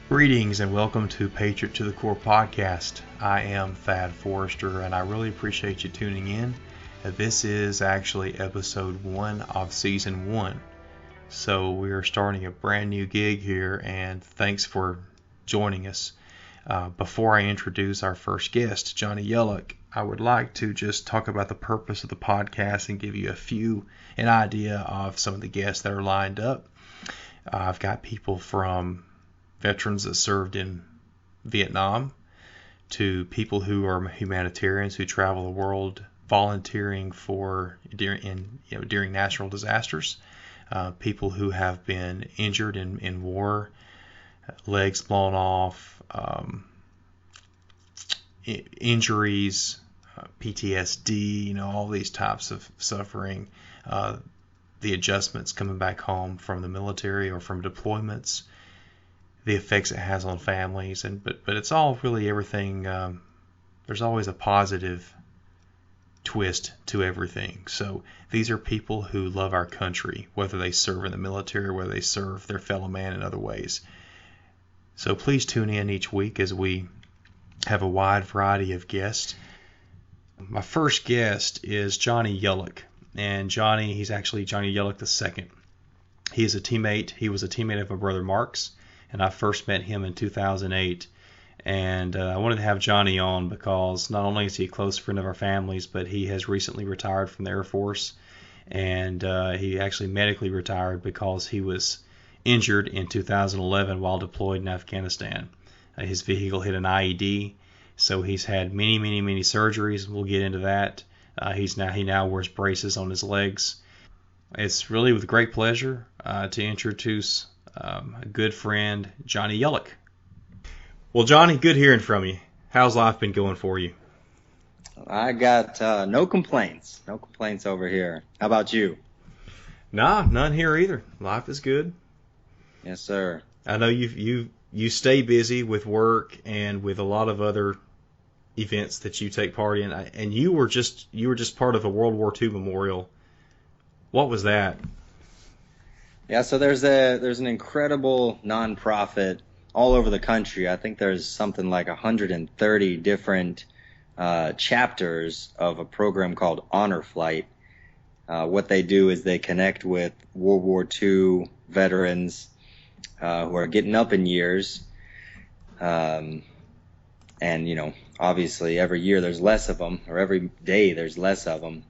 Greetings and welcome to Patriot to the Core podcast. I am Forrester and I really appreciate you tuning in. This is actually episode 1 of season 1. So we are starting a brand new gig here and thanks for joining us. Before I introduce our first guest, Johnnie Yellock, I would like to just talk about the purpose of the podcast and give you an idea of some of the guests that are lined up. I've got people from veterans that served in Vietnam to people who are humanitarians who travel the world volunteering during natural disasters, people who have been injured in war, legs blown off, injuries, PTSD, all these types of suffering, the adjustments coming back home from the military or from deployments, the effects it has on families, but it's all really everything. There's always a positive twist to everything. So these are people who love our country, whether they serve in the military or whether they serve their fellow man in other ways. So please tune in each week as we have a wide variety of guests. My first guest is Johnnie Yellock, and he's actually Johnnie Yellock II. He was a teammate of my brother Mark's, and I first met him in 2008. And I wanted to have Johnnie on because not only is he a close friend of our families, but he has recently retired from the Air Force, and he actually medically retired because he was injured in 2011 while deployed in Afghanistan. His vehicle hit an IED, so he's had many surgeries. We'll get into that. He now wears braces on his legs. It's really with great pleasure to introduce a good friend, Johnnie Yellock. Well, Johnnie, good hearing from you. How's life been going for you? I got no complaints. No complaints over here. How about you? Nah, none here either. Life is good. Yes, sir. I know you stay busy with work and with a lot of other events that you take part in, and you were just part of a World War II memorial. What was that? Yeah, so there's an incredible nonprofit all over the country. I think there's something like 130 different chapters of a program called Honor Flight. What they do is they connect with World War II veterans who are getting up in years. And, obviously every year there's less of them, or every day there's less of them.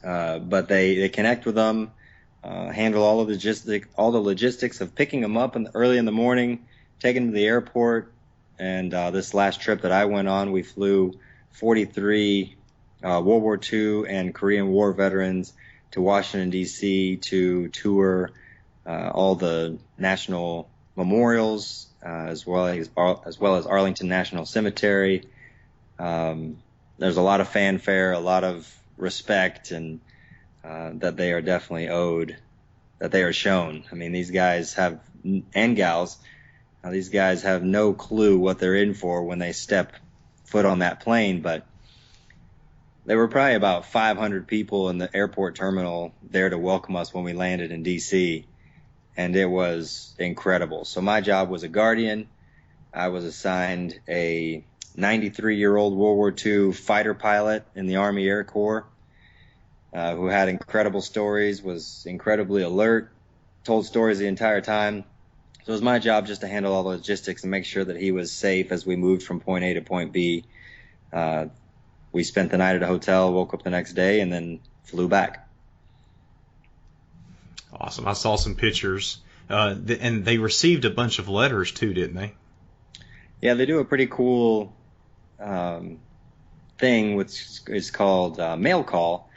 But they connect with them. Handle all the logistics of picking them up early in the morning, taking them to the airport. And this last trip that I went on, we flew 43 World War II and Korean War veterans to Washington, D.C. to tour all the national memorials, as well as Arlington National Cemetery. There's a lot of fanfare, a lot of respect, and that they are definitely owed, that they are shown. I mean, these guys and gals, these guys have no clue what they're in for when they step foot on that plane, but there were probably about 500 people in the airport terminal there to welcome us when we landed in D.C., and it was incredible. So my job was a guardian. I was assigned a 93-year-old World War II fighter pilot in the Army Air Corps, who had incredible stories, was incredibly alert, told stories the entire time. So it was my job just to handle all the logistics and make sure that he was safe as we moved from point A to point B. We spent the night at a hotel, woke up the next day, and then flew back. Awesome. I saw some pictures. And they received a bunch of letters too, didn't they? Yeah, they do a pretty cool thing, which is called mail call.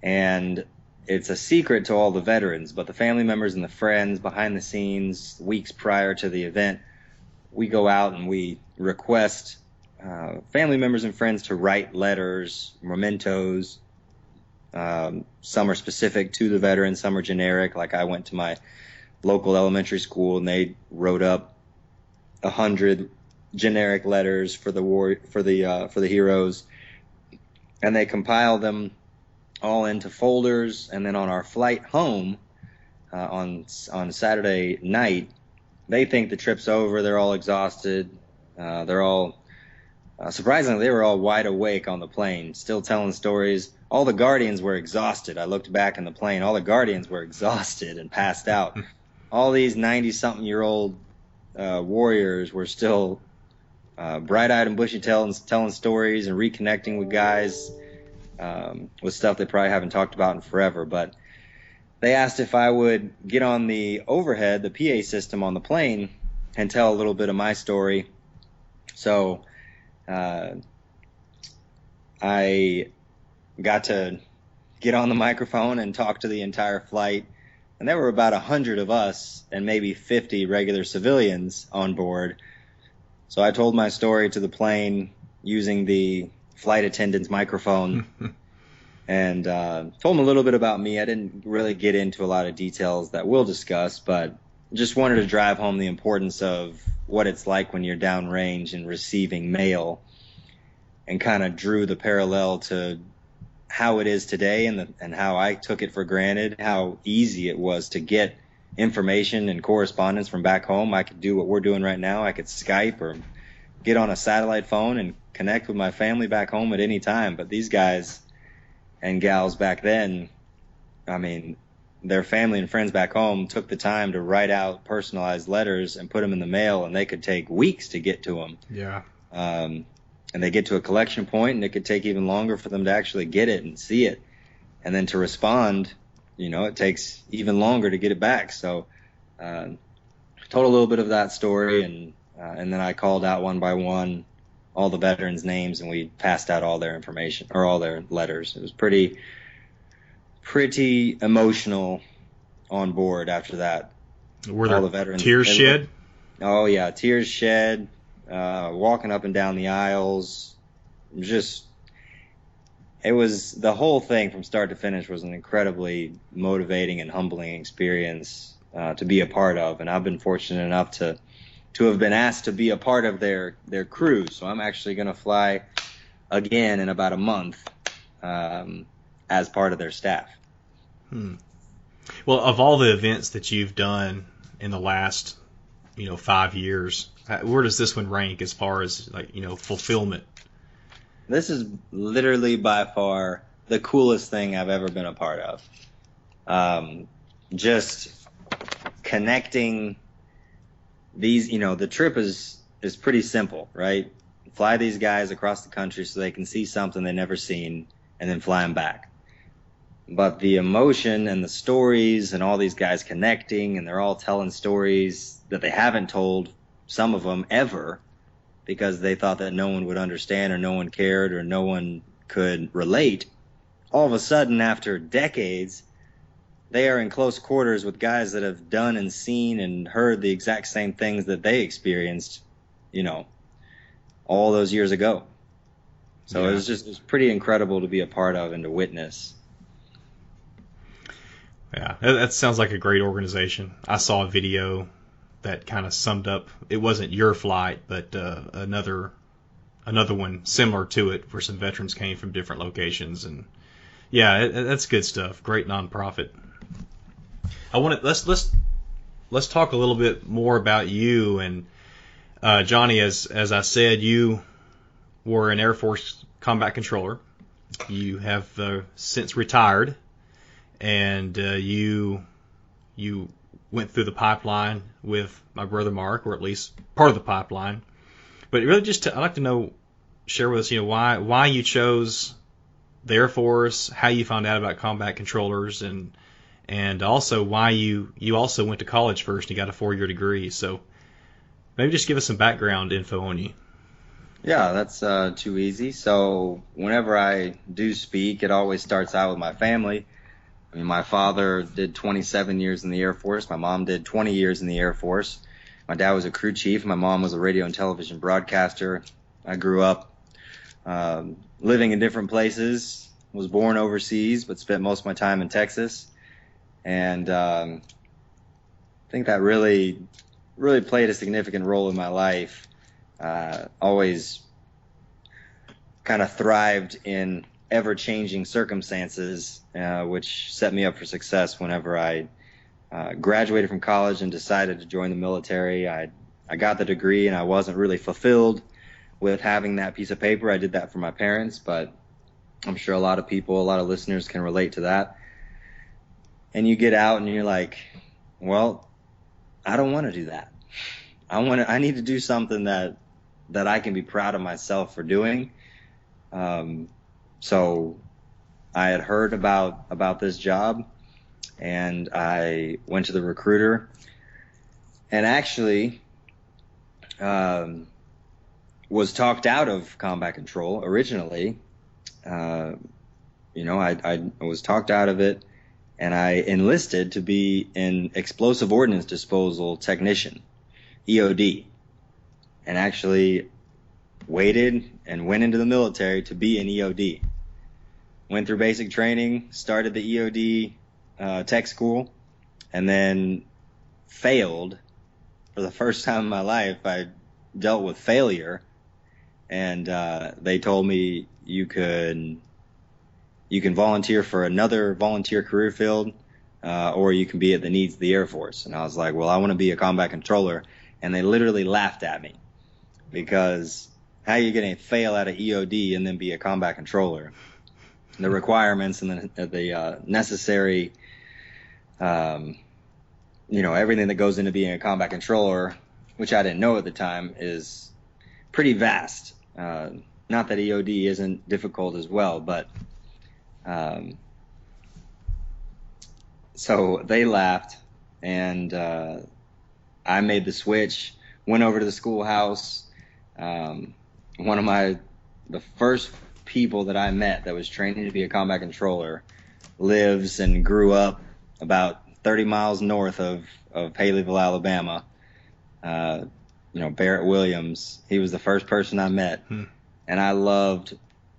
And it's a secret to all the veterans, but the family members and the friends behind the scenes, weeks prior to the event, we go out and we request family members and friends to write letters, mementos. Some are specific to the veterans, some are generic. Like I went to my local elementary school and they wrote up 100 generic letters for the heroes, and they compiled them all into folders. And then on our flight home on Saturday night, they think the trip's over. They're all exhausted. They're all surprisingly, they were all wide awake on the plane, still telling stories. All the Guardians were exhausted. I looked back in the plane. All the Guardians were exhausted and passed out. All these 90-something-year-old warriors were still bright-eyed and bushy-tailed and telling stories and reconnecting with guys with stuff they probably haven't talked about in forever. But they asked if I would get on the overhead, the PA system on the plane, and tell a little bit of my story. So I got to get on the microphone and talk to the entire flight. And there were about 100 of us and maybe 50 regular civilians on board. So I told my story to the plane using the flight attendant's microphone and told them a little bit about me. I didn't really get into a lot of details that we'll discuss, but just wanted to drive home the importance of what it's like when you're downrange and receiving mail, and kind of drew the parallel to how it is today and how I took it for granted, how easy it was to get information and correspondence from back home. I could do what we're doing right now. I could Skype or get on a satellite phone and connect with my family back home at any time. But these guys and gals back then, I mean, their family and friends back home took the time to write out personalized letters and put them in the mail, and they could take weeks to get to them. Yeah. And they get to a collection point, and it could take even longer for them to actually get it and see it. And then to respond, it takes even longer to get it back. So I told a little bit of that story, and then I called out one by one all the veterans' names, and we passed out all their information, or all their letters. It was pretty emotional on board after that. Were there all the veterans, tears shed? Oh, yeah, tears shed. Walking up and down the aisles, it was the whole thing from start to finish was an incredibly motivating and humbling experience to be a part of. And I've been fortunate enough to have been asked to be a part of their crew. So I'm actually going to fly again in about a month as part of their staff. Well, of all the events that you've done in the last 5 years, where does this one rank as far as fulfillment? This is literally by far the coolest thing I've ever been a part of. Just connecting these, the trip is pretty simple, right? Fly these guys across the country so they can see something they've never seen and then fly them back. But the emotion and the stories and all these guys connecting, and they're all telling stories that they haven't told, some of them ever, because they thought that no one would understand or no one cared or no one could relate. All of a sudden, after decades, they are in close quarters with guys that have done and seen and heard the exact same things that they experienced, all those years ago. So yeah. It was pretty incredible to be a part of and to witness. Yeah, that sounds like a great organization. I saw a video that kind of summed up, it wasn't your flight, but another one similar to it where some veterans came from different locations. And yeah, that's good stuff. Great nonprofit. Let's talk a little bit more about you. And Johnny, as I said, you were an Air Force combat controller. You have since retired, and you went through the pipeline with my brother Mark, or at least part of the pipeline. But really, I'd like to share with us, why you chose the Air Force, how you found out about combat controllers, and also why you also went to college first and got a 4-year degree. So maybe just give us some background info on you. Yeah, that's too easy. So whenever I do speak, it always starts out with my family. I mean, my father did 27 years in the Air Force. My mom did 20 years in the Air Force. My dad was a crew chief. My mom was a radio and television broadcaster. I grew up living in different places, was born overseas, but spent most of my time in Texas. And I think that really played a significant role in my life. Always kind of thrived in ever-changing circumstances, which set me up for success whenever I graduated from college and decided to join the military. I got the degree, and I wasn't really fulfilled with having that piece of paper. I did that for my parents, but I'm sure a lot of people, a lot of listeners can relate to that. And you get out and you're like, well, I don't want to do that. I need to do something that I can be proud of myself for doing. So I had heard about this job, and I went to the recruiter, and actually was talked out of combat control originally. I was talked out of it, and I enlisted to be an explosive ordnance disposal technician, EOD, and actually waited and went into the military to be an EOD. Went through basic training, started the EOD tech school, and then failed for the first time in my life. I dealt with failure, and they told me you can volunteer for another volunteer career field, or you can be at the needs of the Air Force. And I was like, well, I want to be a combat controller. And they literally laughed at me, because how are you going to fail at an EOD and then be a combat controller? The requirements and the necessary, everything that goes into being a combat controller, which I didn't know at the time, is pretty vast. Not that EOD isn't difficult as well, but so they laughed, and I made the switch, went over to the schoolhouse. The first people that I met that was training to be a combat controller lives and grew up about 30 miles north of Haleyville, Alabama. Barrett Williams, he was the first person I met. And I loved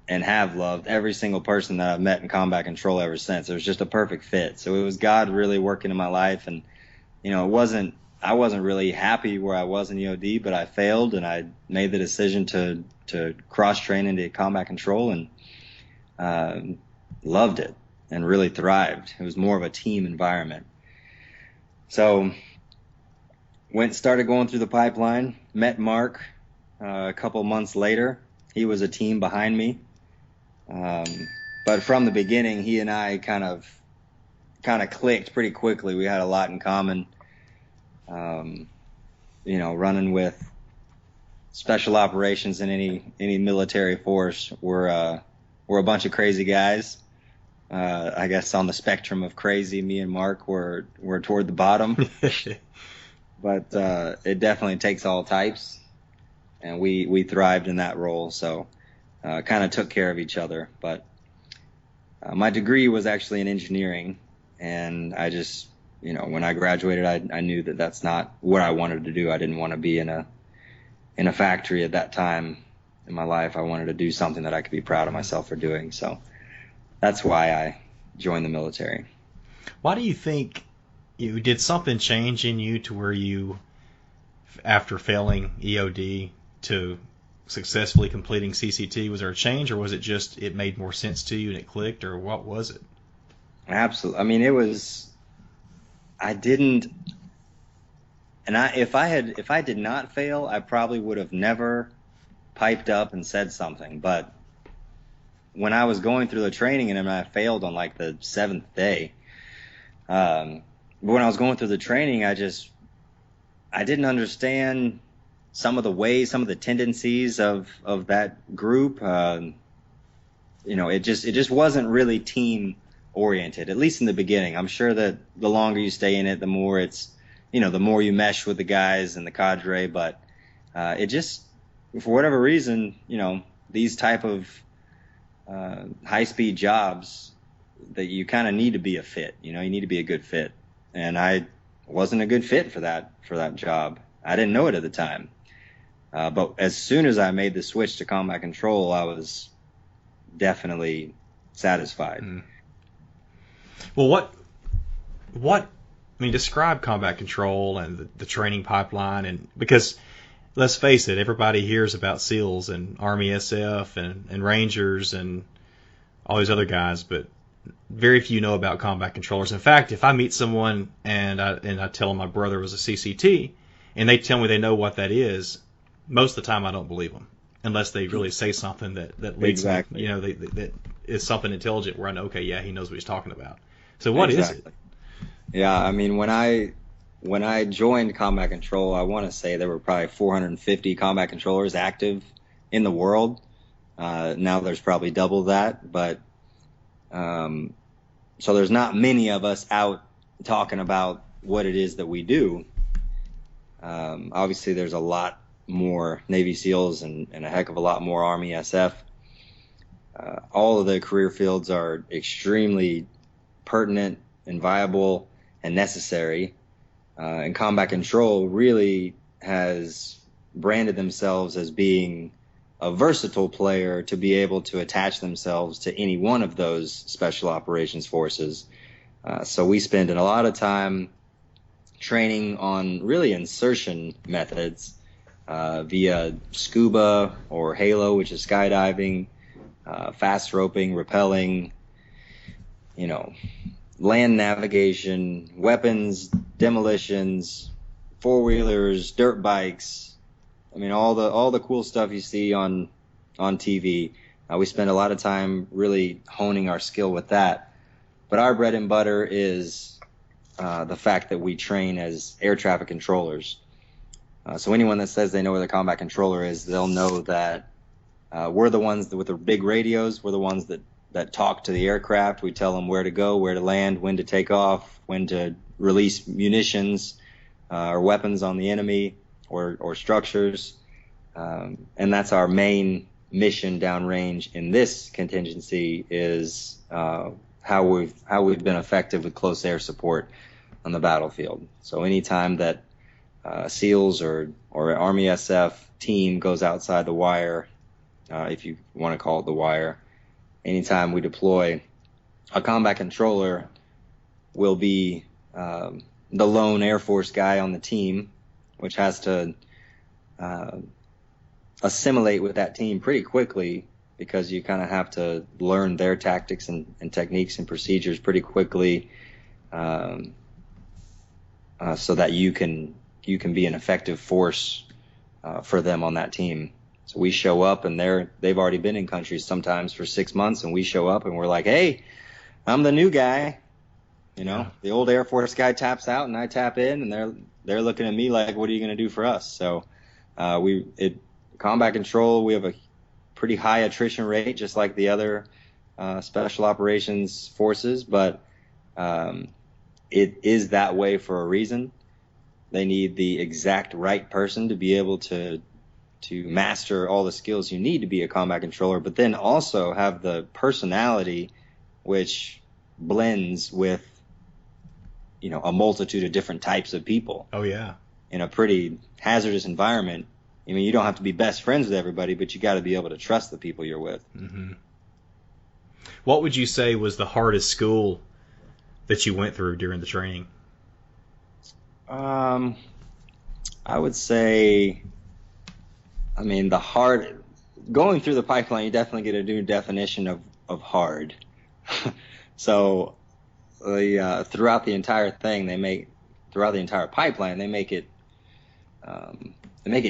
and have loved every single person that I've met in combat control ever since. It was just a perfect fit. So it was God really working in my life. And, I wasn't really happy where I was in EOD, but I failed, and I made the decision to cross train into combat control, and loved it and really thrived. It was more of a team environment. So started going through the pipeline, met Mark a couple months later. He was a team behind me. But from the beginning, he and I kind of clicked pretty quickly. We had a lot in common. Running with special operations in any military force, we're a bunch of crazy guys. I guess on the spectrum of crazy, me and Mark were toward the bottom. But it definitely takes all types, and we thrived in that role. So kind of took care of each other. But my degree was actually in engineering, and I just, when I graduated, I knew that that's not what I wanted to do. I didn't want to be in a factory at that time in my life. I wanted to do something that I could be proud of myself for doing. So that's why I joined the military. Why do you think did something change in you to where you, after failing EOD to successfully completing CCT, was there a change, or was it just it made more sense to you and it clicked, or what was it? Absolutely. I mean, it was. I didn't, and if I did not fail, I probably would have never piped up and said something. But when I was going through the training, and I failed on like the 7th day, but when I was going through the training, I didn't understand some of the ways, some of the tendencies of that group. It just wasn't really team oriented, at least in the beginning. I'm sure that the longer you stay in it, the more it's, the more you mesh with the guys and the cadre. But it just, for whatever reason, these type of high-speed jobs, that you kind of need to be a fit. You need to be a good fit. And I wasn't a good fit for that job. I didn't know it at the time. But as soon as I made the switch to combat control, I was definitely satisfied. Well, describe combat control and the training pipeline, and because let's face it, everybody hears about SEALs and Army SF and Rangers and all these other guys, but very few know about combat controllers. In fact, if I meet someone and I tell them my brother was a CCT, and they tell me they know what that is, most of the time I don't believe them, unless they really say something that leads Exactly. me, that is something intelligent where I know, okay, yeah, he knows what he's talking about. So what is it? Yeah, I mean, when I joined Combat Control, I want to say there were probably 450 combat controllers active in the world. Now there's probably double that, but so there's not many of us out talking about what it is that we do. Obviously, there's a lot more Navy SEALs and a heck of a lot more Army SF. All of the career fields are extremely pertinent and viable and necessary. And Combat Control really has branded themselves as being a versatile player to be able to attach themselves to any one of those special operations forces. So we spend a lot of time training on really insertion methods via scuba or halo, which is skydiving, fast roping, rappelling, land navigation, weapons, demolitions, four-wheelers, dirt bikes. I mean, all the cool stuff you see on TV. We spend a lot of time really honing our skill with that. But our bread and butter is the fact that we train as air traffic controllers. So anyone that says they know where the combat controller is, they'll know that we're the ones with the big radios. We're the ones that talk to the aircraft. We tell them where to go, where to land, when to take off, when to release munitions or weapons on the enemy or structures. And that's our main mission downrange in this contingency is how we've been effective with close air support on the battlefield. So anytime that SEALs or Army SF team goes outside the wire, if you want to call it the wire, anytime we deploy, a combat controller will be the lone Air Force guy on the team, which has to assimilate with that team pretty quickly because you kind of have to learn their tactics and techniques and procedures pretty quickly so that you can be an effective force for them on that team. So we show up and they've already been in countries sometimes for 6 months, and we show up and we're like, hey, I'm the new guy. The old Air Force guy taps out and I tap in, and they're looking at me like, what are you going to do for us? So combat control, we have a pretty high attrition rate, just like the other special operations forces, but it is that way for a reason. They need the exact right person to be able to master all the skills you need to be a combat controller, but then also have the personality which blends with a multitude of different types of people. Oh yeah. In a pretty hazardous environment. I mean, you don't have to be best friends with everybody, but you got to be able to trust the people you're with. Mm-hmm. What would you say was the hardest school that you went through during the training? I would say, going through the pipeline, you definitely get a new definition of hard. So throughout the entire thing, throughout the entire pipeline, they make it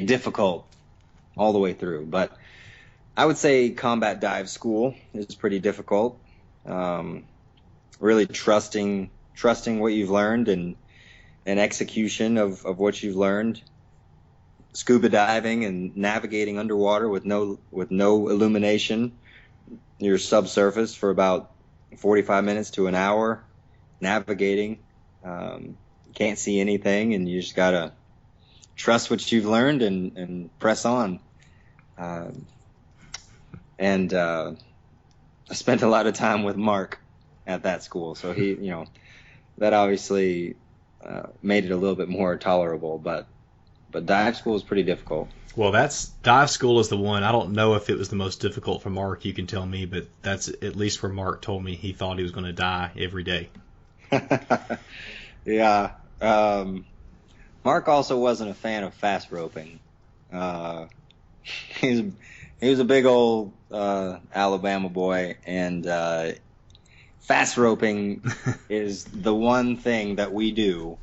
difficult all the way through. But I would say combat dive school is pretty difficult. Really trusting what you've learned and execution of what you've learned. Scuba diving and navigating underwater with no illumination. You're subsurface for about 45 minutes to an hour navigating. Can't see anything, and you just gotta trust what you've learned and press on. I spent a lot of time with Mark at that school, so he, that obviously made it a little bit more tolerable, but dive school is pretty difficult. Well, dive school is the one. I don't know if it was the most difficult for Mark. You can tell me, but that's at least where Mark told me he thought he was going to die every day. Yeah. Mark also wasn't a fan of fast roping. He was a big old Alabama boy, and fast roping is the one thing that we do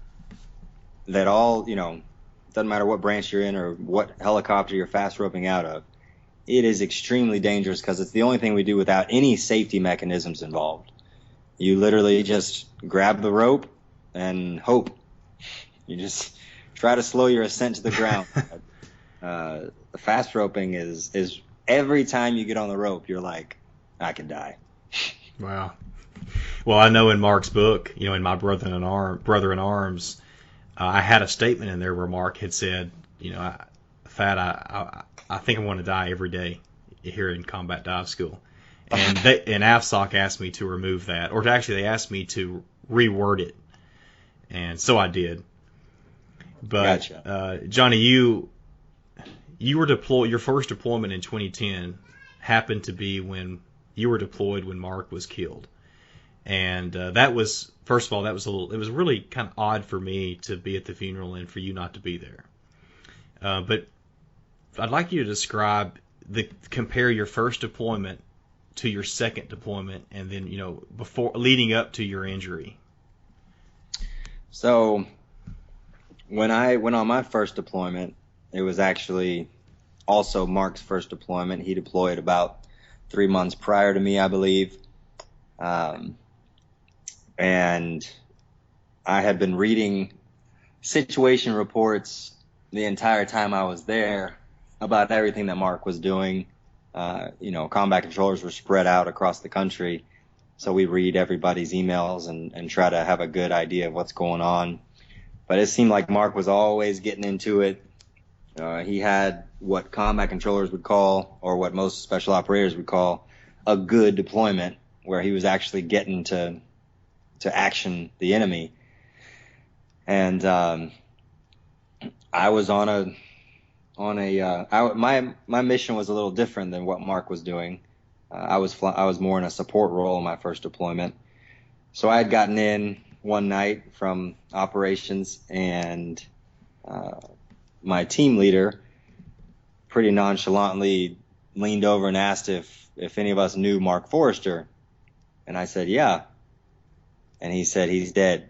that all, doesn't matter what branch you're in or what helicopter you're fast roping out of, it is extremely dangerous because it's the only thing we do without any safety mechanisms involved. You literally just grab the rope and hope. You just try to slow your ascent to the ground. The fast roping is every time you get on the rope, you're like, I could die. Wow. Well, I know in Mark's book, in my Brother in Arms, I had a statement in there where Mark had said, Thad, I think I'm going to die every day here in combat dive school. And AFSOC asked me to remove that, or actually they asked me to reword it, and so I did. But Gotcha. Johnny, you were deployed. Your first deployment in 2010 happened to be when you were deployed when Mark was killed, and that was, first of all, it was really kind of odd for me to be at the funeral and for you not to be there. But I'd like you to compare your first deployment to your second deployment, and then before leading up to your injury. So when I went on my first deployment, it was actually also Mark's first deployment. He deployed about 3 months prior to me, I believe. And I had been reading situation reports the entire time I was there about everything that Mark was doing. Combat controllers were spread out across the country, so we read everybody's emails and try to have a good idea of what's going on. But it seemed like Mark was always getting into it. He had what combat controllers would call, or what most special operators would call, a good deployment, where he was actually getting to action the enemy. And I was my mission was a little different than what Mark was doing. I was more in a support role in my first deployment. So I had gotten in one night from operations, and my team leader pretty nonchalantly leaned over and asked if any of us knew Mark Forrester. And I said, yeah. And he said, he's dead.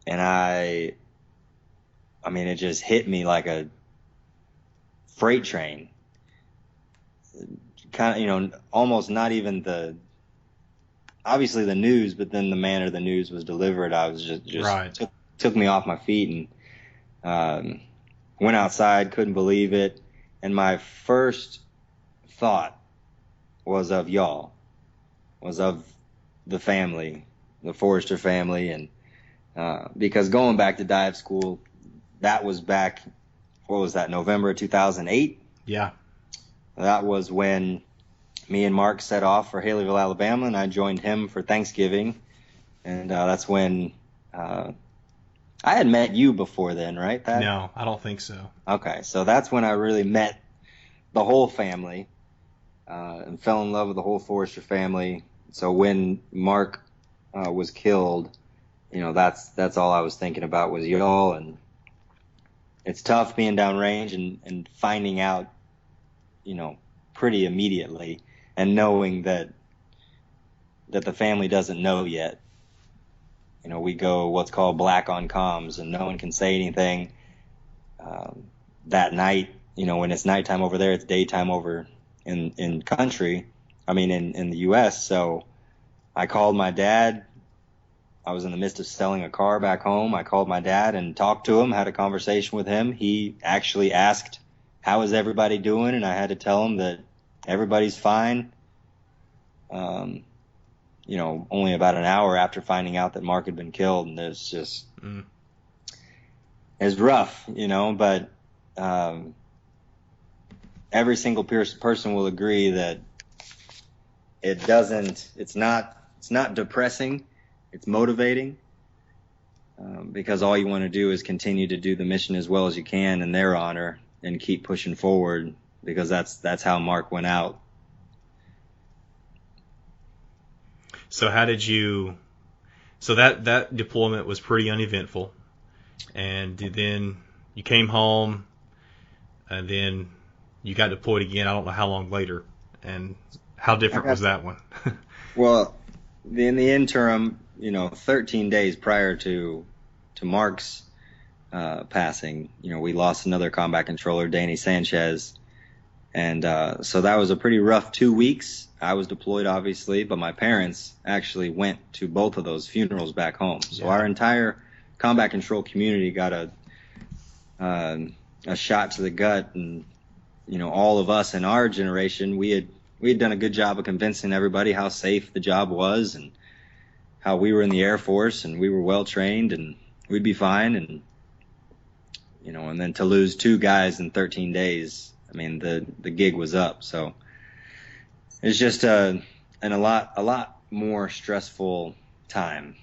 And I mean, it just hit me like a freight train. Kind of, almost not even obviously the news, but then the manner the news was delivered, I was just Right. took me off my feet, and went outside, couldn't believe it. And my first thought was of y'all, was of the family, the Forrester family. And because going back to dive school, that was back, what was that, November 2008? Yeah. That was when me and Mark set off for Haleyville, Alabama, and I joined him for Thanksgiving. And that's when I had met you before then, right? No, I don't think so. Okay, so that's when I really met the whole family and fell in love with the whole Forrester family. So when Mark was killed, that's all I was thinking about was y'all. And it's tough being downrange and finding out, pretty immediately, and knowing that the family doesn't know yet. We go what's called black on comms, and no one can say anything that night. When it's nighttime over there, it's daytime over in country. I mean, in the U.S. So I called my dad. I was in the midst of selling a car back home. I called my dad and talked to him, had a conversation with him. He actually asked, how is everybody doing? And I had to tell him that everybody's fine. Only about an hour after finding out that Mark had been killed, and it's just, it's rough, but every single person will agree that it's not depressing, it's motivating, because all you want to do is continue to do the mission as well as you can in their honor and keep pushing forward, because that's how Mark went out. So how did you? So that deployment was pretty uneventful, and then you came home, and then you got deployed again. I don't know how long later, and how different was that one? Well, in the interim, 13 days prior to Mark's passing, we lost another combat controller, Danny Sanchez. And so that was a pretty rough 2 weeks. I was deployed, obviously, but my parents actually went to both of those funerals back home. So our entire combat control community got a shot to the gut. And, all of us in our generation, we had done a good job of convincing everybody how safe the job was and how we were in the Air Force and we were well trained and we'd be fine. And, and then to lose 2 guys in 13 days, I mean, the gig was up. So it's just a lot more stressful time,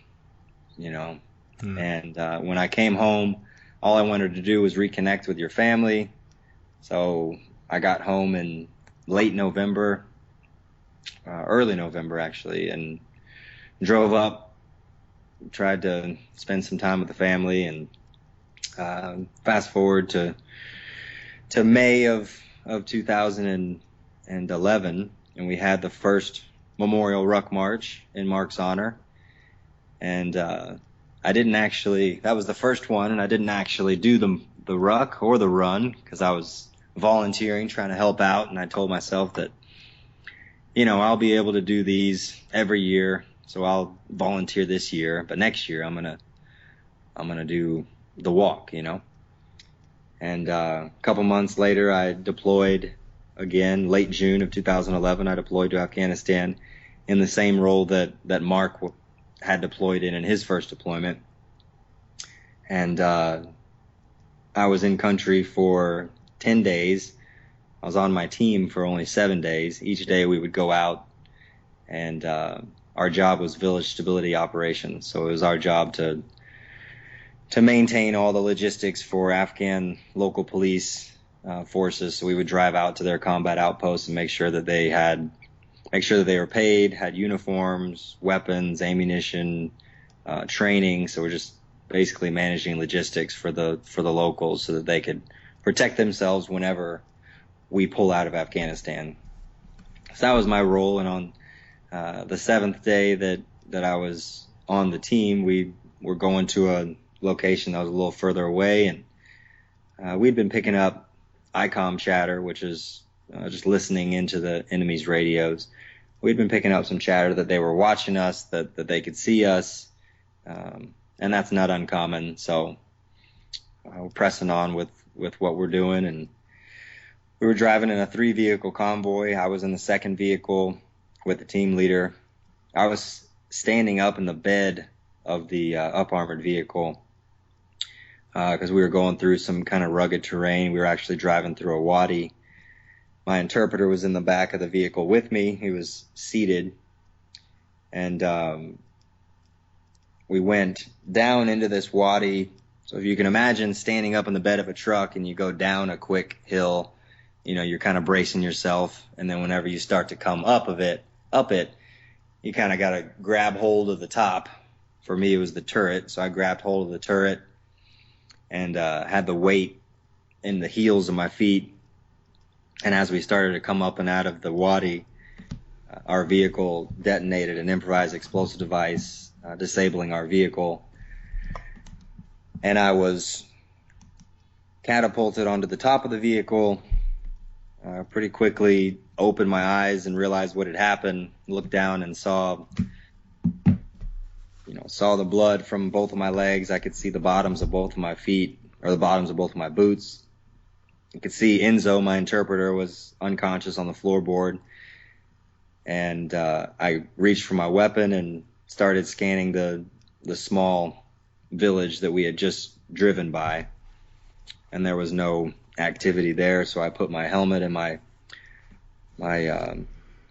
And when I came home, all I wanted to do was reconnect with your family. So I got home in late November, early November actually, and drove up, tried to spend some time with the family, and fast forward to May of 2011, and we had the first Memorial Ruck March in Mark's honor. And that was the first one, and I didn't actually do the ruck or the run because I was volunteering, trying to help out, and I told myself that, I'll be able to do these every year, so I'll volunteer this year, but next year I'm gonna do the walk, And a couple months later, I deployed again. Late June of 2011, I deployed to Afghanistan in the same role that Mark had deployed in his first deployment. And I was in country for 10 days. I was on my team for only 7 days. Each day we would go out, and our job was village stability operations. So it was our job to maintain all the logistics for Afghan local police forces. So we would drive out to their combat outposts and make sure that they were paid, had uniforms, weapons, ammunition, training. So we're just basically managing logistics for the locals so that they could protect themselves whenever we pull out of Afghanistan. So that was my role. And on the 7th day that I was on the team, we were going to a location that was a little further away, and we'd been picking up ICOM chatter, which is just listening into the enemy's radios. We'd been picking up some chatter that they were watching us, that they could see us, and that's not uncommon. So we're pressing on with what we're doing, and we were driving in a 3-vehicle convoy. I was in the second vehicle with the team leader. I was standing up in the bed of the up-armored vehicle because we were going through some kind of rugged terrain. We were actually driving through a wadi. My interpreter was in the back of the vehicle with me. He was seated. And we went down into this wadi. So if you can imagine standing up in the bed of a truck and you go down a quick hill, you're kind of bracing yourself. And then whenever you start to come up it, you kind of got to grab hold of the top. For me, it was the turret. So I grabbed hold of the turret and had the weight in the heels of my feet. And as we started to come up and out of the wadi, our vehicle detonated an improvised explosive device, disabling our vehicle. And I was catapulted onto the top of the vehicle, pretty quickly opened my eyes and realized what had happened, looked down and saw the blood from both of my legs. I could see the bottoms of both of my feet, or the bottoms of both of my boots. You could see Enzo, my interpreter, was unconscious on the floorboard. And I reached for my weapon and started scanning the small village that we had just driven by. And there was no activity there, so I put my helmet and my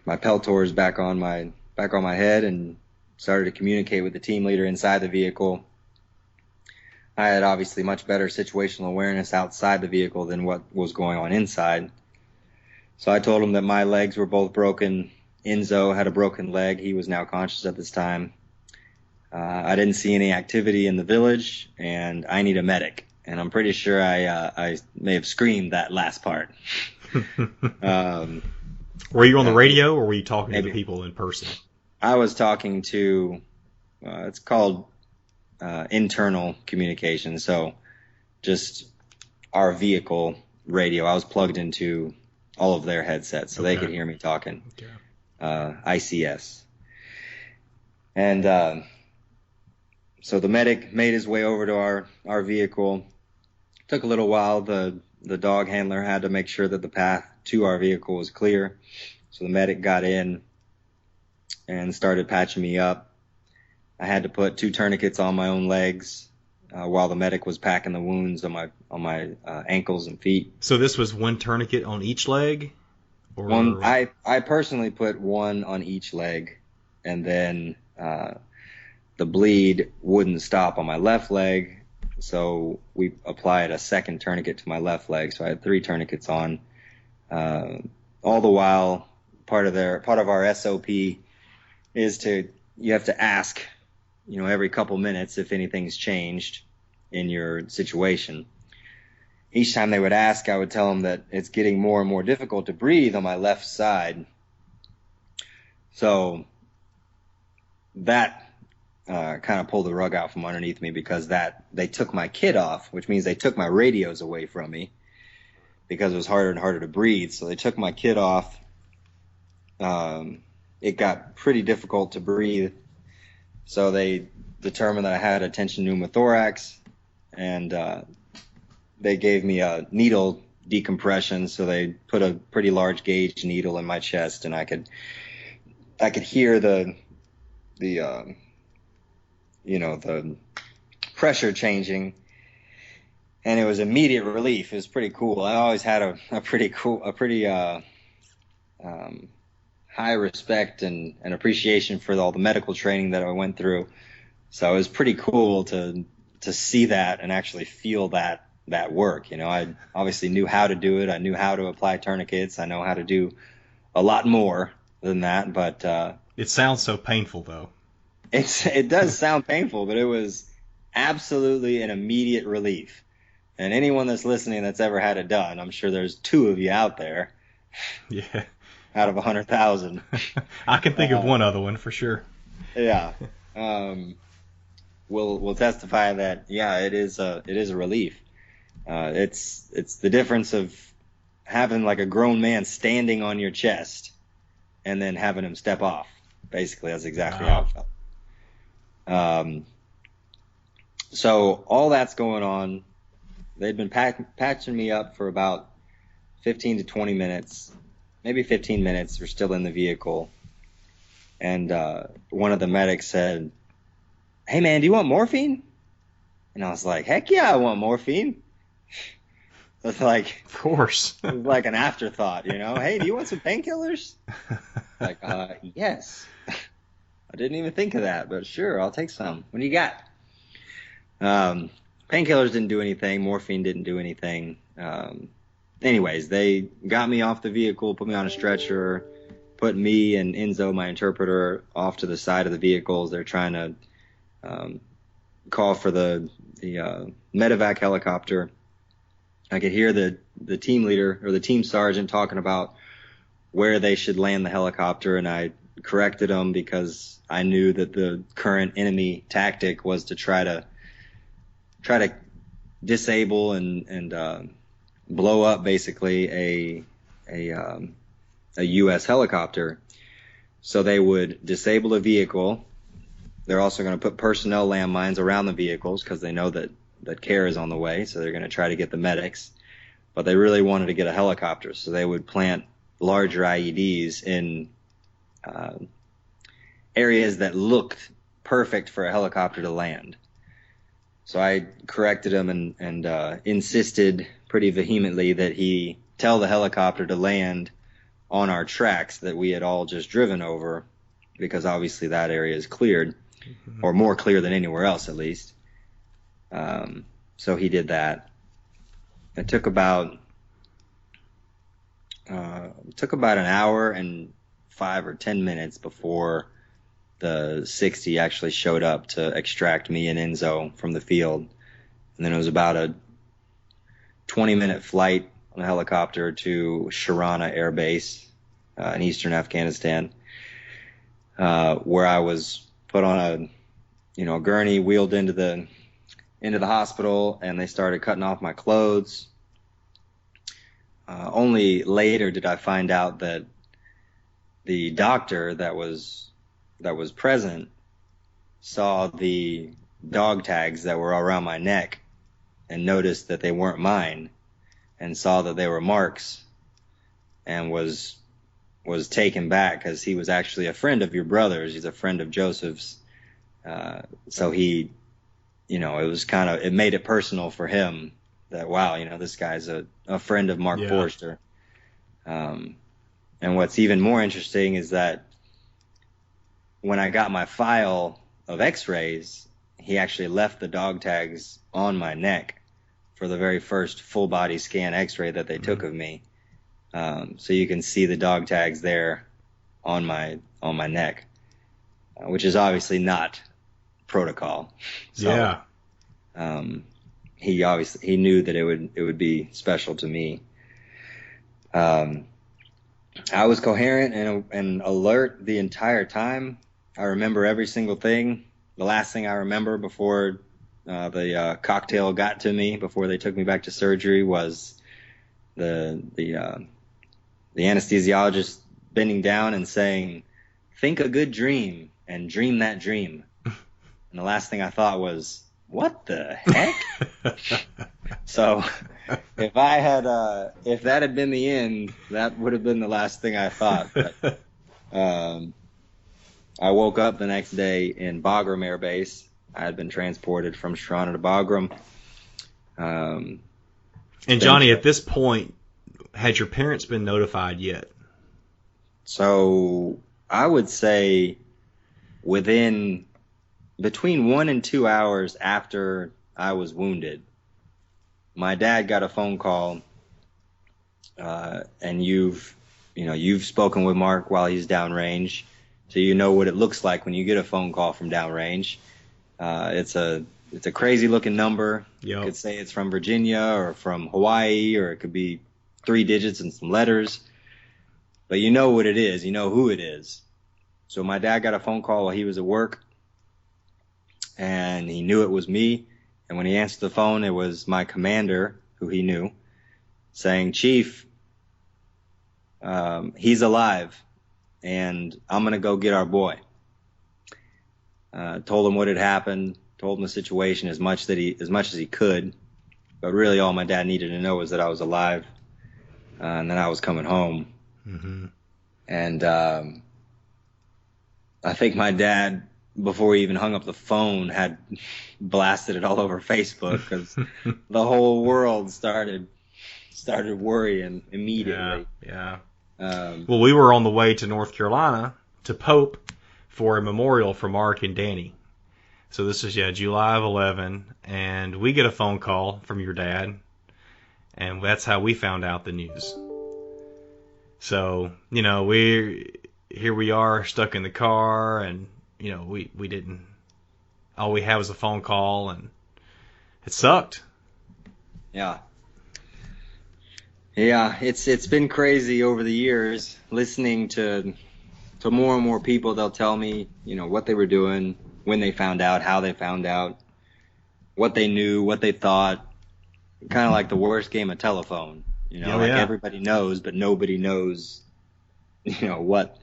peltors back on my head and started to communicate with the team leader inside the vehicle. I had obviously much better situational awareness outside the vehicle than what was going on inside. So I told him that my legs were both broken. Enzo had a broken leg. He was now conscious at this time. I didn't see any activity in the village, and I need a medic. And I'm pretty sure I may have screamed that last part. Were you on the radio, or were you talking to the people in person? I was talking to, it's called internal communication. So just our vehicle radio. I was plugged into all of their headsets so they could hear me talking. Okay. ICS. And so the medic made his way over to our vehicle. Took a little while. The dog handler had to make sure that the path to our vehicle was clear. So the medic got in and started patching me up. I had to put 2 tourniquets on my own legs while the medic was packing the wounds on my ankles and feet. So this was 1 tourniquet on each leg? Or... I personally put 1 on each leg, and then the bleed wouldn't stop on my left leg, so we applied a 2nd tourniquet to my left leg. So I had 3 tourniquets on. All the while, part of our SOP is you have to ask, every couple minutes if anything's changed in your situation. Each time they would ask, I would tell them that it's getting more and more difficult to breathe on my left side. So that kind of pulled the rug out from underneath me, because they took my kit off, which means they took my radios away from me because it was harder and harder to breathe. So they took my kit off. It got pretty difficult to breathe. So they determined that I had a tension pneumothorax, and they gave me a needle decompression. So they put a pretty large gauge needle in my chest, and I could hear the pressure changing, and it was immediate relief. It was pretty cool. I always had a pretty high respect and appreciation for all the medical training that I went through. So it was pretty cool to see that and actually feel that work. I obviously knew how to do it. I knew how to apply tourniquets. I know how to do a lot more than that, but it sounds so painful, though. It does sound painful, but it was absolutely an immediate relief. And anyone that's listening that's ever had it done, I'm sure there's 2 of you out there. Yeah. Out of 100,000. I can think of one other one for sure. Yeah. We'll testify that, yeah, it is a relief. It's the difference of having like a grown man standing on your chest and then having him step off. Basically, that's exactly how it felt. So all that's going on. They'd been patching me up for about 15 to 20 minutes, maybe 15 minutes. We're still in the vehicle. And one of the medics said, "Hey, man, do you want morphine?" And I was like, "Heck yeah, I want morphine." It's like, of course. It was like an afterthought, Hey, do you want some painkillers? Like, yes. I didn't even think of that, but sure, I'll take some. What do you got? Painkillers didn't do anything. Morphine didn't do anything. Anyways, they got me off the vehicle, put me on a stretcher, put me and Enzo, my interpreter, off to the side of the vehicles. They're trying to call for the medevac helicopter. I could hear the team leader or the team sergeant talking about where they should land the helicopter, and I corrected them because I knew that the current enemy tactic was to try to disable and blow up basically a U.S. helicopter. So they would disable a vehicle. They're also going to put personnel landmines around the vehicles because they know that care is on the way. So they're going to try to get the medics. But they really wanted to get a helicopter. So they would plant larger IEDs in areas that looked perfect for a helicopter to land. So I corrected him and insisted pretty vehemently that he tell the helicopter to land on our tracks that we had all just driven over, because obviously that area is cleared, or more clear than anywhere else at least. So he did that. It took about an hour and 5 or 10 minutes before the 60 actually showed up to extract me and Enzo from the field. And then it was about a 20-minute flight on a helicopter to Sharana Air Base in eastern Afghanistan. where I was put on a gurney, wheeled into the hospital, and they started cutting off my clothes. Only later did I find out that the doctor that was present saw the dog tags that were around my neck and noticed that they weren't mine, and saw that they were Mark's, and was taken back because he was actually a friend of your brother's. He's a friend of Joseph's. So he, it made it personal for him that, wow, this guy's a friend of Mark Forrester. And what's even more interesting is that when I got my file of x-rays, he actually left the dog tags on my neck for the very first full body scan x-ray that they took of me. So you can see the dog tags there on my neck, which is obviously not protocol. So, he knew that it would be special to me. I was coherent and alert the entire time. I remember every single thing. The last thing I remember before the cocktail got to me, before they took me back to surgery, was the anesthesiologist bending down and saying, "Think a good dream and dream that dream." And the last thing I thought was, what the heck? So if that had been the end, that would have been the last thing I thought. But, I woke up the next day in Bagram Air Base. I had been transported from Toronto to Bagram. And Johnny, at this point, had your parents been notified yet? So I would say between 1 and 2 hours after I was wounded, my dad got a phone call, and you've spoken with Mark while he's downrange, so you know what it looks like when you get a phone call from downrange. It's a crazy looking number. Yep. You could say it's from Virginia or from Hawaii, or it could be 3 digits and some letters, but you know what it is. You know who it is. So my dad got a phone call while he was at work, and he knew it was me. And when he answered the phone, it was my commander, who he knew, saying, "Chief, he's alive, and I'm going to go get our boy." Told him what had happened, told him the situation as much as he could. But really all my dad needed to know was that I was alive, and that I was coming home. Mm-hmm. And I think my dad, before he even hung up the phone, had blasted it all over Facebook, because the whole world started worrying immediately. Yeah. Well, we were on the way to North Carolina to Pope for a memorial for Mark and Danny. So this is July of 11, and we get a phone call from your dad, and that's how we found out the news. So here we are stuck in the car, and we didn't. All we had was a phone call, and it sucked. Yeah. Yeah, it's been crazy over the years, listening to more and more people. They'll tell me, what they were doing, when they found out, how they found out, what they knew, what they thought. Kind of like the worst game of telephone. Everybody knows, but nobody knows, what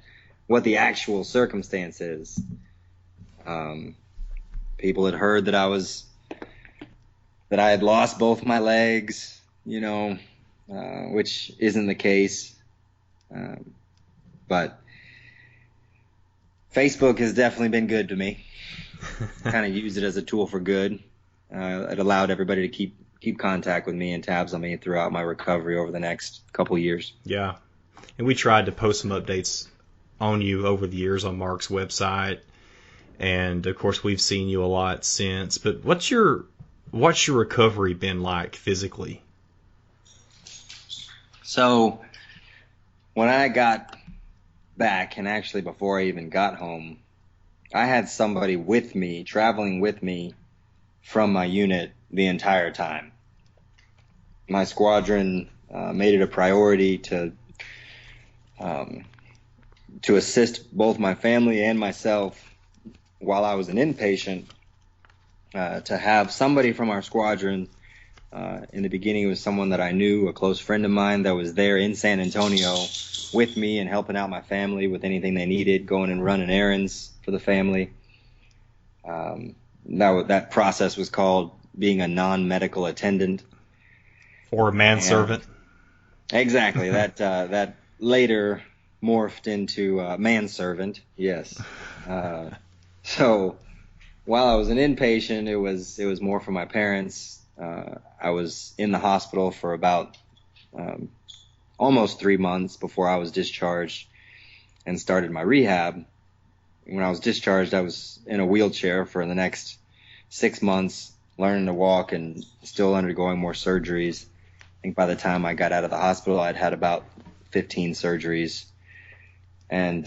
the actual circumstance is. People had heard that I had lost both my legs, which isn't the case. But Facebook has definitely been good to me. Kind of use it as a tool for good. It allowed everybody to keep contact with me and tabs on me throughout my recovery over the next couple years. Yeah. And we tried to post some updates on you over the years on Mark's website. And of course we've seen you a lot since. But what's your recovery been like physically? So when I got back, and actually before I even got home, I had somebody with me, traveling with me from my unit the entire time. My squadron made it a priority to to assist both my family and myself while I was an inpatient, to have somebody from our squadron. In the beginning, it was someone that I knew, a close friend of mine that was there in San Antonio with me and helping out my family with anything they needed, going and running errands for the family. That process was called being a non-medical attendant. Or a manservant. Exactly. That later morphed into manservant. Yes. So while I was an inpatient, it was more for my parents. I was in the hospital for about almost 3 months before I was discharged and started my rehab. When I was discharged, I was in a wheelchair for the next 6 months, learning to walk and still undergoing more surgeries. I think by the time I got out of the hospital, I'd had about 15 surgeries. And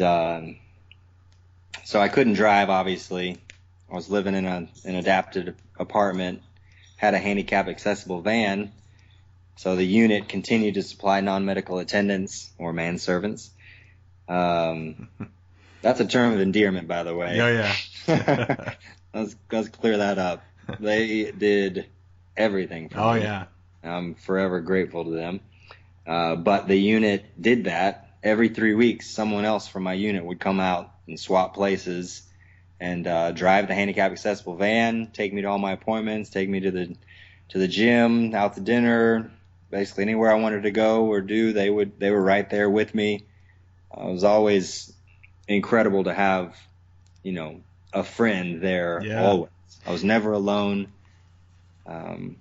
so I couldn't drive, obviously. I was living in an adapted apartment, had a handicap accessible van. So the unit continued to supply non-medical attendants or manservants. That's a term of endearment, by the way. Oh, yeah. Let's clear that up. They did everything for me. Oh, yeah. I'm forever grateful to them. But the unit did that. Every 3 weeks, someone else from my unit would come out and swap places and drive the handicap accessible van, take me to all my appointments, take me to the gym, out to dinner, basically anywhere I wanted to go or do, they were right there with me. It was always incredible to have, a friend there. Yeah. Always. I was never alone. And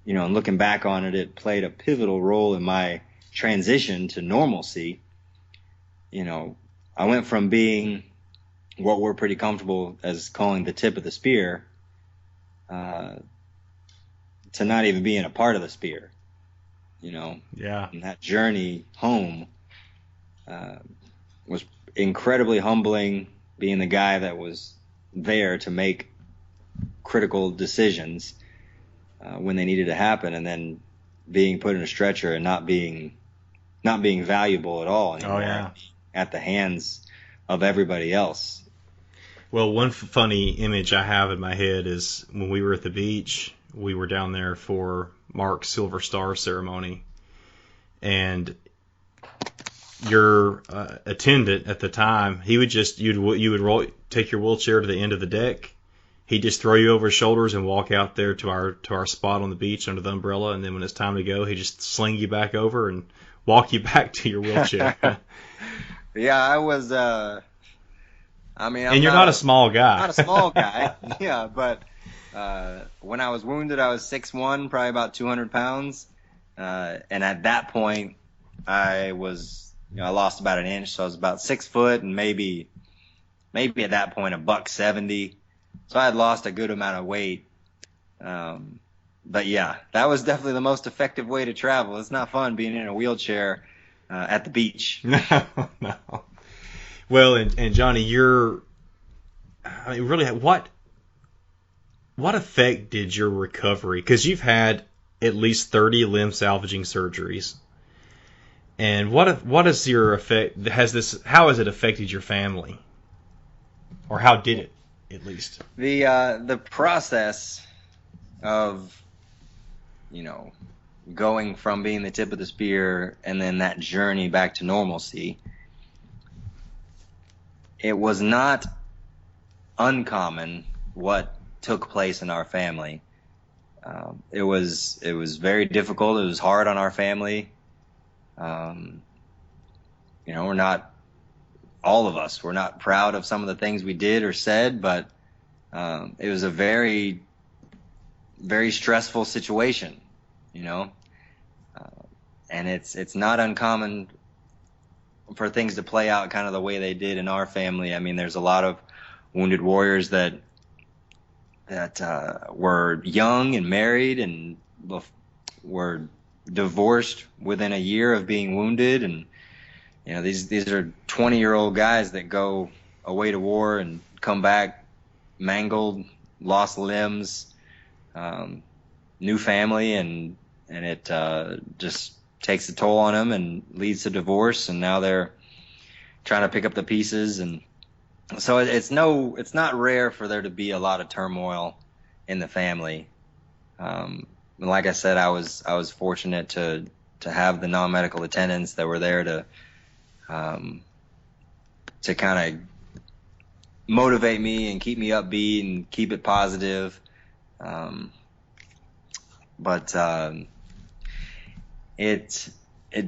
looking back on it, it played a pivotal role in my transition to normalcy. I went from being what we're pretty comfortable as calling the tip of the spear, to not even being a part of the spear, Yeah. And that journey home, was incredibly humbling, being the guy that was there to make critical decisions, when they needed to happen, and then being put in a stretcher and not being valuable at all anymore. Oh, yeah. At the hands of everybody else. Well, one funny image I have in my head is when we were at the beach, we were down there for Mark's Silver Star ceremony, and your attendant at the time, he would just, you would take your wheelchair to the end of the deck. He'd just throw you over his shoulders and walk out there to our spot on the beach under the umbrella, and then when it's time to go, he'd just sling you back over and walk you back to your wheelchair. Yeah, I was. And you're not a small guy. Not a small guy. Yeah, but when I was wounded, I was 6'1", probably about 200 pounds, and at that point, I was, I lost about an inch, so I was about 6 foot, and maybe at that point $170. So I had lost a good amount of weight. But yeah, that was definitely the most effective way to travel. It's not fun being in a wheelchair at the beach. No. Well, and Johnny, really, what effect did your recovery? Because you've had at least 30 limb-salvaging surgeries. And what is your effect? How has it affected your family? Or how did it, at least? The process of, going from being the tip of the spear and then that journey back to normalcy, it was not uncommon what took place in our family. It was very difficult. It was hard on our family. We're not, all of us, we're not proud of some of the things we did or said, but it was a very, very stressful situation, and it's not uncommon for things to play out kind of the way they did in our family. I mean, there's a lot of wounded warriors that were young and married and were divorced within a year of being wounded, and these are 20-year-old guys that go away to war and come back mangled, lost limbs, new family, and it just takes a toll on them and leads to divorce, and now they're trying to pick up the pieces. And so it's not rare for there to be a lot of turmoil in the family. Like I said, I was fortunate to have the non-medical attendants that were there to kind of motivate me and keep me upbeat and keep it positive. But it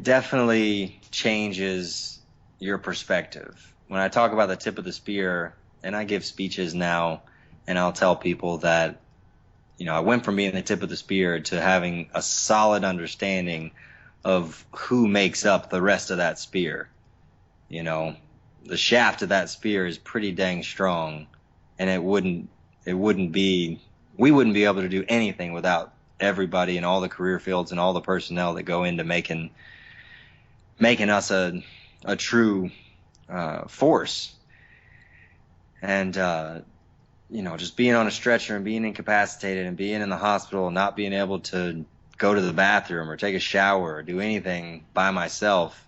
definitely changes your perspective. When I talk about the tip of the spear, and I give speeches now, and I'll tell people that, I went from being the tip of the spear to having a solid understanding of who makes up the rest of that spear. The shaft of that spear is pretty dang strong, and we wouldn't be able to do anything without everybody in all the career fields and all the personnel that go into making us a true force. And just being on a stretcher and being incapacitated and being in the hospital and not being able to go to the bathroom or take a shower or do anything by myself,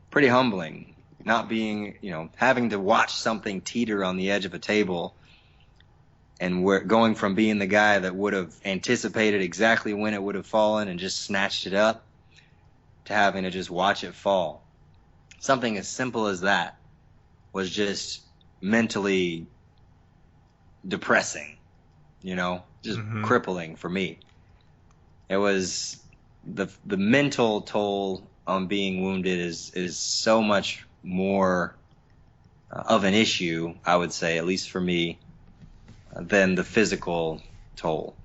pretty humbling. Not being, having to watch something teeter on the edge of a table, and we're going from being the guy that would have anticipated exactly when it would have fallen and just snatched it up to having to just watch it fall. Something as simple as that was just mentally depressing, just crippling for me. It was the mental toll on being wounded is so much more of an issue, I would say, at least for me, than the physical toll.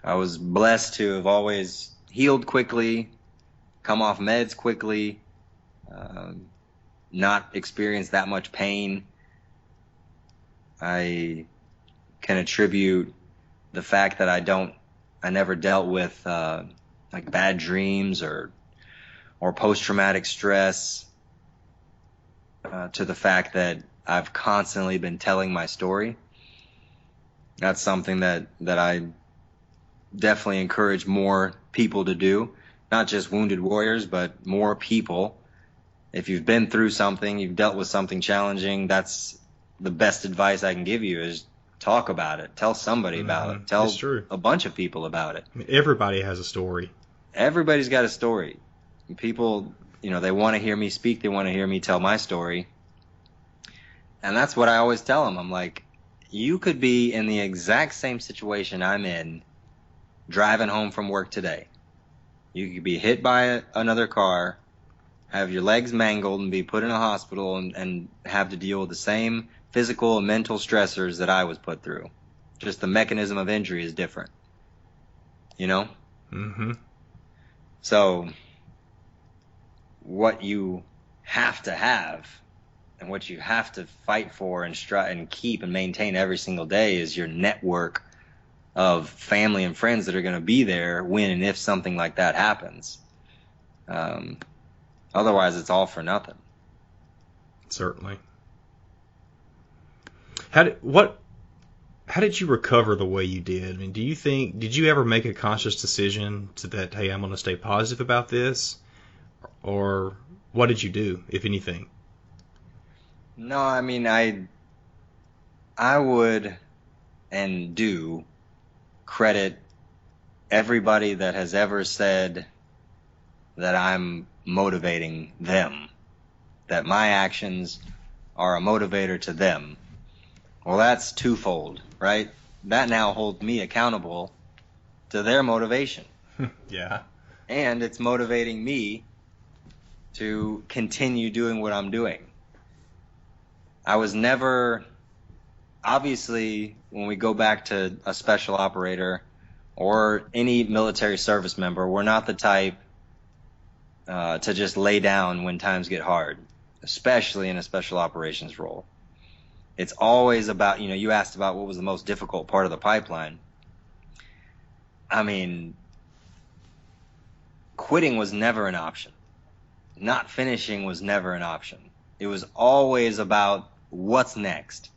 I was blessed to have always healed quickly, come off meds quickly, not experienced that much pain. I can attribute the fact that I never dealt with like bad dreams or post-traumatic stress to the fact that I've constantly been telling my story. That's something that I definitely encourage more people to do, not just wounded warriors, but more people. If you've been through something, you've dealt with something challenging, that's the best advice I can give you is talk about it. Tell somebody about it. Tell a bunch of people about it. I mean, everybody has a story. Everybody's got a story. People, they want to hear me speak. They want to hear me tell my story. And that's what I always tell them. I'm like, you could be in the exact same situation I'm in driving home from work today. You could be hit by another car, have your legs mangled and be put in a hospital and have to deal with the same physical and mental stressors that I was put through. Just the mechanism of injury is different. So what you have to have and what you have to fight for and keep and maintain every single day is your network of family and friends that are going to be there when and if something like that happens. Otherwise, it's all for nothing. Certainly. How did you recover the way you did? I mean, did you ever make a conscious decision that, hey, I'm going to stay positive about this? Or what did you do, if anything? No, I mean, I would and do credit everybody that has ever said that I'm motivating them, that my actions are a motivator to them. Well, that's twofold, right? That now holds me accountable to their motivation. Yeah. And it's motivating me to continue doing what I'm doing. I was never, obviously, when we go back to a special operator or any military service member, we're not the type to just lay down when times get hard, especially in a special operations role. It's always about, you asked about what was the most difficult part of the pipeline. I mean, quitting was never an option. Not finishing was never an option. It was always about what's next.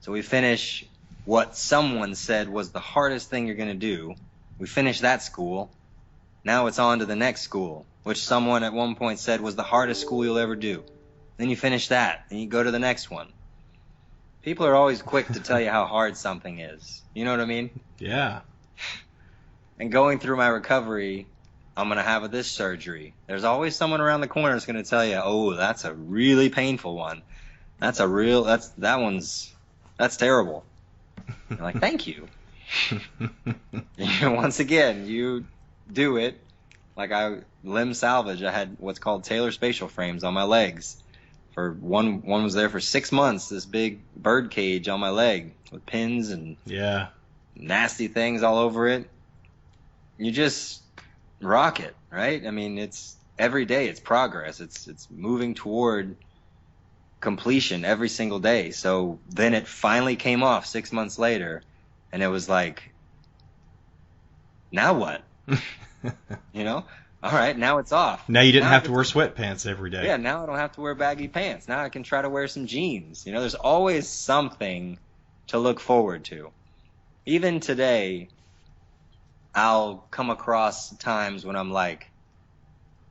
So we finish what someone said was the hardest thing you're going to do. We finish that school. Now it's on to the next school, which someone at one point said was the hardest school you'll ever do. Then you finish that, and you go to the next one. People are always quick to tell you how hard something is. You know what I mean? Yeah. And going through my recovery, I'm going to have this surgery. There's always someone around the corner that's going to tell you, oh, that's a really painful one. That's terrible. You're like, thank you. And once again, you do it. Like limb salvage. I had what's called tailor spatial frames on my legs. For one was there for 6 months. This big bird cage on my leg with pins and nasty things all over it. You just rock it, right? I mean, it's every day. It's progress. It's moving toward completion every single day. So then it finally came off 6 months later, and it was like, now what? You know? All right, now it's off. Now you didn't have to wear sweatpants every day. Yeah, now I don't have to wear baggy pants. Now I can try to wear some jeans. You know, there's always something to look forward to. Even today, I'll come across times when I'm like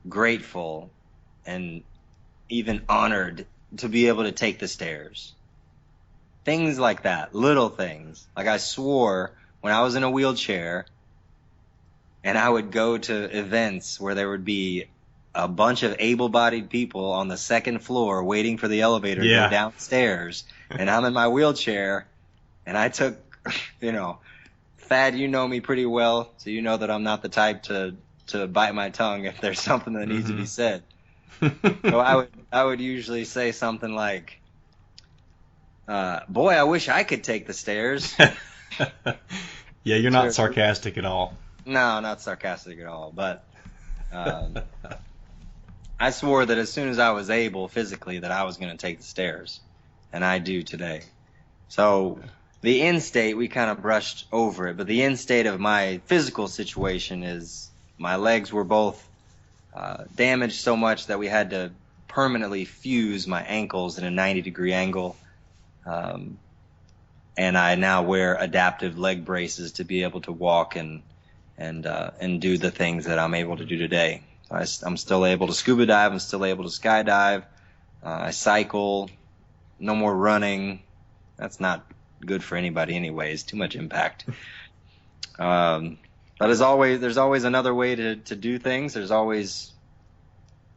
grateful and even honored to be able to take the stairs. Things like that, little things. Like I swore when I was in a wheelchair and I would go to events where there would be a bunch of able-bodied people on the second floor waiting for the elevator to go downstairs, and I'm in my wheelchair, and I took, you know, Thad, you know me pretty well, so you know that I'm not the type to bite my tongue if there's something that needs to be said. So I would usually say something like, boy, I wish I could take the stairs. Yeah, you're not sarcastic at all. No, not sarcastic at all. But I swore that as soon as I was able physically that I was going to take the stairs. And I do today. So the end state, we kind of brushed over it. But the end state of my physical situation is my legs were both damaged so much that we had to permanently fuse my ankles in a 90-degree angle. And I now wear adaptive leg braces to be able to walk and do the things that I'm able to do today. I'm still able to scuba dive. I'm still able to skydive. I cycle. No more running. That's not good for anybody anyways. Too much impact. But as always, there's always another way to do things. There's always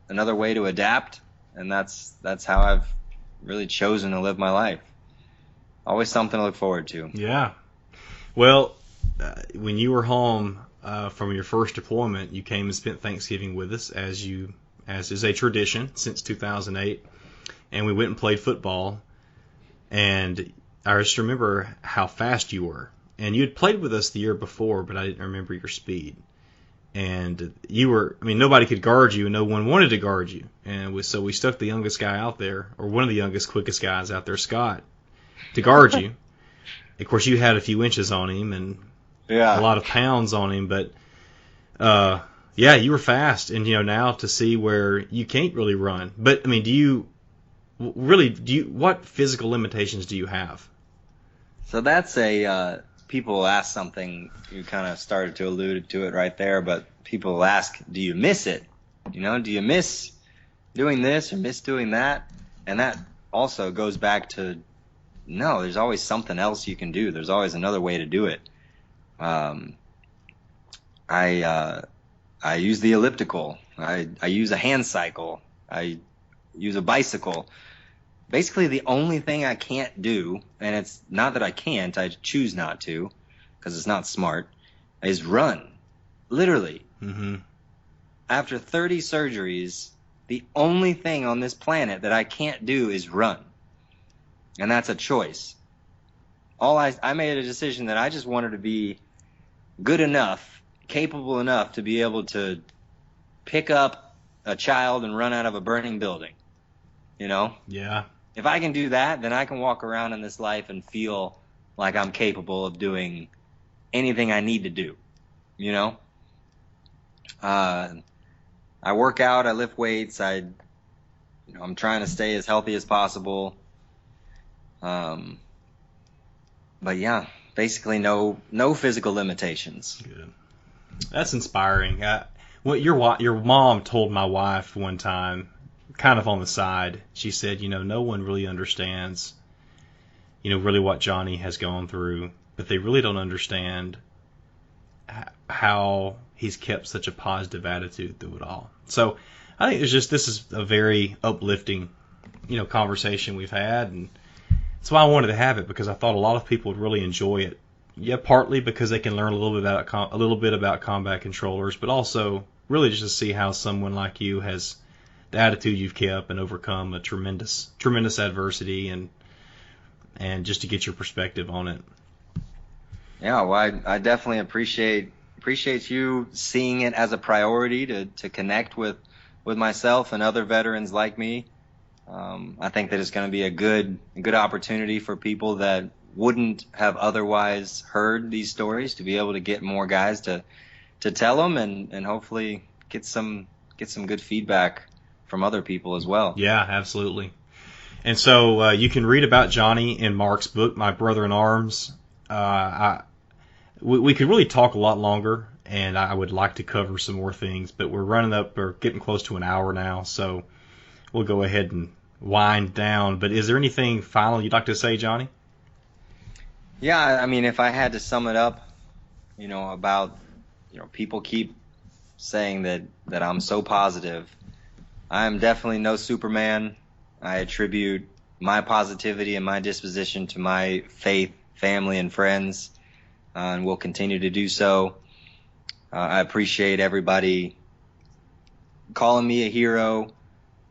another way to adapt. And that's how I've really chosen to live my life. Always something to look forward to. Yeah. Well, when you were home from your first deployment, you came and spent Thanksgiving with us, as is a tradition since 2008, and we went and played football. And I just remember how fast you were. And you had played with us the year before, but I didn't remember your speed. And you were, I mean, nobody could guard you, and no one wanted to guard you. And so we stuck the youngest guy out there, or one of the youngest, quickest guys out there, Scott, to guard you. Of course, you had a few inches on him and a lot of pounds on him, but you were fast. And now to see where you can't really run. But I mean, what physical limitations do you have? So that's people ask something. You kind of started to allude to it right there, but people ask, do you miss it? Do you miss doing this or miss doing that? And that also goes back to, no, there's always something else you can do. There's always another way to do it. I use the elliptical. I use a hand cycle. I use a bicycle. Basically, the only thing I can't do, and it's not that I can't, I choose not to, because it's not smart, is run. Literally. Mm-hmm. After 30 surgeries, the only thing on this planet that I can't do is run. And that's a choice. I made a decision that I just wanted to be good enough, capable enough to be able to pick up a child and run out of a burning building. Yeah. If I can do that, then I can walk around in this life and feel like I'm capable of doing anything I need to do. I work out, I lift weights, I'm trying to stay as healthy as possible. But yeah, basically no physical limitations. Good. That's inspiring. What your mom told my wife one time, kind of on the side, she said, no one really understands, really what Johnny has gone through, but they really don't understand how he's kept such a positive attitude through it all. So I think this is a very uplifting, conversation we've had, and that's why I wanted to have it, because I thought a lot of people would really enjoy it. Yeah, partly because they can learn a little bit about combat controllers, but also really just to see how someone like you has the attitude you've kept and overcome a tremendous adversity, and just to get your perspective on it. Yeah, well, I definitely appreciate you seeing it as a priority to connect with myself and other veterans like me. I think that it's going to be a good opportunity for people that wouldn't have otherwise heard these stories to be able to get more guys to tell them, and hopefully get some good feedback from other people as well. Yeah, absolutely. And so you can read about Johnny in Mark's book, My Brother in Arms. We could really talk a lot longer, and I would like to cover some more things, but we're getting close to an hour now, so we'll go ahead and wind down. But is there anything final you'd like to say, Johnny? Yeah, I mean, if I had to sum it up, about, people keep saying that I'm so positive. I'm definitely no Superman. I attribute my positivity and my disposition to my faith, family, and friends, and will continue to do so. I appreciate everybody calling me a hero,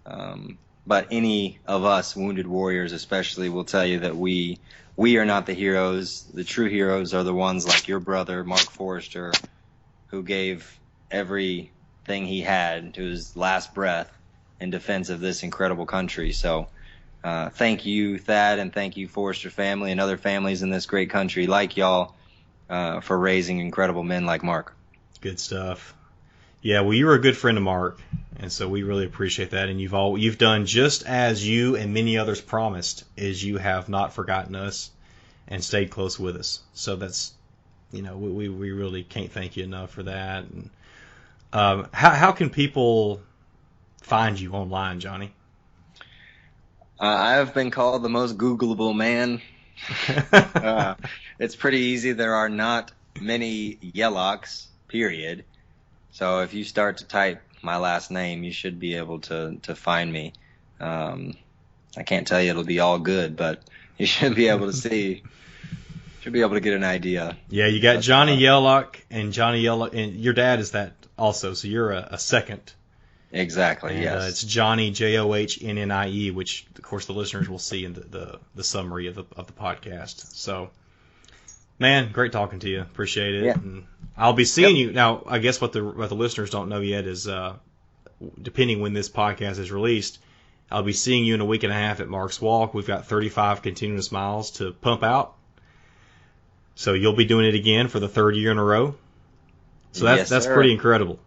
but any of us wounded warriors especially will tell you that we are not the heroes. The true heroes are the ones like your brother, Mark Forrester, who gave everything he had to his last breath in defense of this incredible country. So thank you, Thad, and thank you, Forrester family, and other families in this great country like y'all, for raising incredible men like Mark. Good stuff. Yeah, well, you were a good friend of Mark, and so we really appreciate that. And you've done just as you and many others promised, is you have not forgotten us and stayed close with us. So that's, we really can't thank you enough for that. And how can people find you online, Johnny? I've been called the most Googleable man. It's pretty easy. There are not many Yellocks, period. So if you start to type my last name, you should be able to find me. I can't tell you it'll be all good, but you should be able to see. Should be able to get an idea. Yeah, you got Johnnie Yellock and Johnnie Yellock, and your dad is that also, so you're a second. Exactly, and, yes. It's Johnnie, Johnnnie, which, of course, the listeners will see in the summary of the podcast. So, man, great talking to you. Appreciate it. Yeah. And I'll be seeing you. Now, I guess what the listeners don't know yet is, depending when this podcast is released, I'll be seeing you in a week and a half at Mark's Walk. We've got 35 continuous miles to pump out. So you'll be doing it again for the third year in a row. So that's pretty incredible.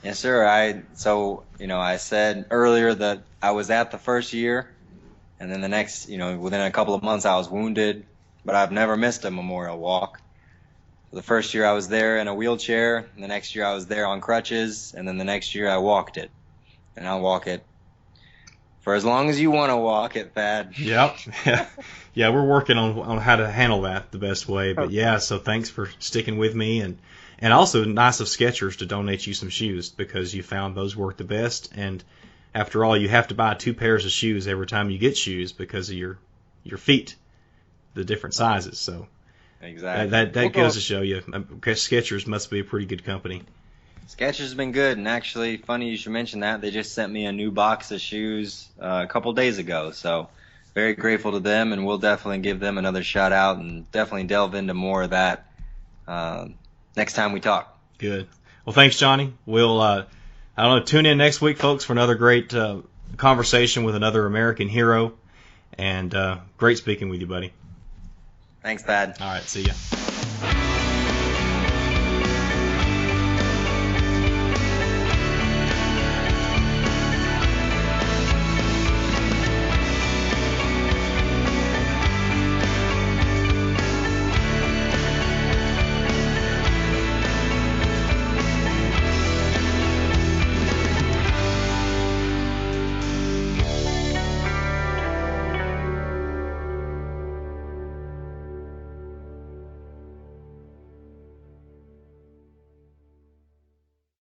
Yes, sir. I said earlier that I was at the first year, and then the next, within a couple of months I was wounded, but I've never missed a memorial walk. The first year I was there in a wheelchair, and the next year I was there on crutches, and then the next year I walked it. And I'll walk it for as long as you want to walk it, Thad. Yep. Yeah, we're working on how to handle that the best way. But yeah, so thanks for sticking with me, and also nice of Skechers to donate you some shoes, because you found those work the best. And after all, you have to buy 2 pairs of shoes every time you get shoes because of your feet, the different sizes. So exactly, that goes to show you, Skechers must be a pretty good company. Skechers has been good, and actually, funny you should mention that. They just sent me a new box of shoes a couple days ago, so very grateful to them, and we'll definitely give them another shout out and definitely delve into more of that next time we talk. Good. Well, thanks, Johnny. We'll tune in next week, folks, for another great conversation with another American hero, and great speaking with you, buddy. Thanks, Thad. All right, see ya.